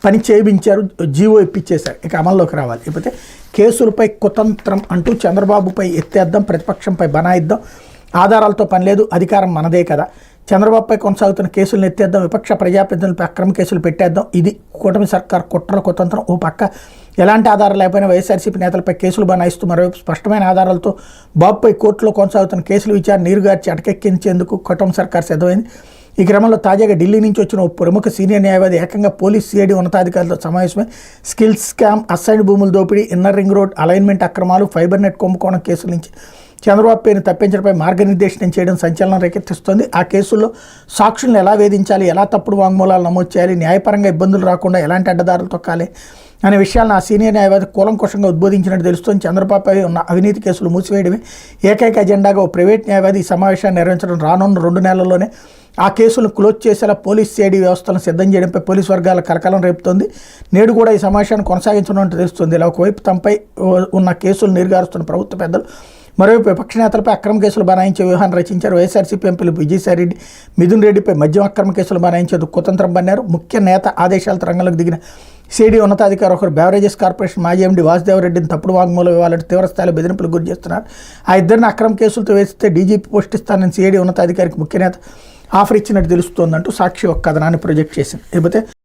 పని చేయించారు, జీవో ఇప్పించేశారు, ఇక అమల్లోకి రావాలి. లేకపోతే కేసులపై కుతంత్రం అంటూ చంద్రబాబుపై ఎత్తేద్దాం, ప్రతిపక్షంపై బనాయిద్దాం, ఆధారాలతో పని లేదు, అధికారం మనదే కదా, చంద్రబాబుపై కొనసాగుతున్న కేసులను ఎత్తేద్దాం, విపక్ష ప్రజాప్రతినిధులపై అక్రమ కేసులు పెట్టేద్దాం, ఇది కూటమి సర్కార్ కుట్ర కుతంత్రం. ఓ పక్క ఎలాంటి ఆధారాలు లేకపోయినా వైఎస్ఆర్సీపీ నేతలపై కేసులు బనాయిస్తూ మరోవైపు స్పష్టమైన ఆధారాలతో బాబుపై కోర్టులో కొనసాగుతున్న కేసులు విచారణ నీరుగార్చి అటకెక్కించేందుకు కూటమి సర్కార్ సిద్ధమైంది. ఈ క్రమంలో తాజాగా ఢిల్లీ నుంచి వచ్చిన ఓ ప్రముఖ సీనియర్ న్యాయవాది ఏకంగా పోలీస్ సిఐడి ఉన్నతాధికారులతో సమావేశమై స్కిల్స్ స్కామ్, అసైన్డ్ భూముల దోపిడీ, ఇన్నర్ రింగ్ రోడ్ అలైన్మెంట్ అక్రమాలు, ఫైబర్ నెట్ కుంభకోణం కేసుల నుంచి చంద్రబాబు పేరును తప్పించడంపై మార్గనిర్దేశనం చేయడం సంచలనం రేకెత్తిస్తోంది. ఆ కేసుల్లో సాక్షులను ఎలా వేధించాలి, ఎలా తప్పుడు వాంగ్మూలాలు నమోదు చేయాలి, న్యాయపరంగా ఇబ్బందులు రాకుండా ఎలాంటి అడ్డదారులు తొక్కాలి అనే విషయాలను ఆ సీనియర్ న్యాయవాది కూలంకుషంగా ఉద్బోధించినట్టు తెలుస్తోంది. చంద్రబాబుపై ఉన్న అవినీతి కేసులు మూసివేయడమే ఏకైక ఎజెండాగా ఓ ప్రైవేట్ న్యాయవాది ఈ సమావేశాన్ని నిర్వహించడం, రానున్న 2 నెలల్లోనే ఆ కేసులను క్లోజ్ చేసేలా పోలీస్ సిఐడి వ్యవస్థలను సిద్ధం చేయడంపై పోలీసు వర్గాల కలకలం రేపుతోంది. నేడు కూడా ఈ సమావేశాన్ని కొనసాగించడం తెలుస్తుంది. ఇలా ఒకవైపు తమపై ఉన్న కేసులు నీరుగారుస్తున్న ప్రభుత్వ పెద్దలు, మరోవైపు విపక్ష నేతలపై అక్రమ కేసులు బనాయించే వ్యూహాన్ని రచించారు. వైఎస్ఆర్సీపీ ఎంపీలు విజయసాయిరెడ్డి, మిథున్ రెడ్డిపై మద్యం అక్రమ కేసులు బనాయించేందుకు కుతంత్రం పన్నారు. ముఖ్య నేత ఆదేశాలతో రంగంలోకి దిగిన సిఐడి ఉన్నతాధికారి ఒకరు బెవరేజెస్ కార్పొరేషన్ మాజీ ఎండీ వాసుదేవరెడ్డిని తప్పుడు వాంగ్మూలం ఇవ్వాలంటే తీవ్రస్థాయిలో బెదిరింపులకు గురి చేస్తున్నారు. ఆ ఇద్దరిని అక్రమ కేసులతో వేస్తే డీజీపీ పోస్ట్ ఇస్తానని సిఐడి ఉన్నతాధికారికి ముఖ్య నేత ఆఫర్ ఇచ్చినట్టు తెలుస్తోందంటూ సాక్షి ఒక కథనాన్ని ప్రొజెక్ట్ చేసింది. లేకపోతే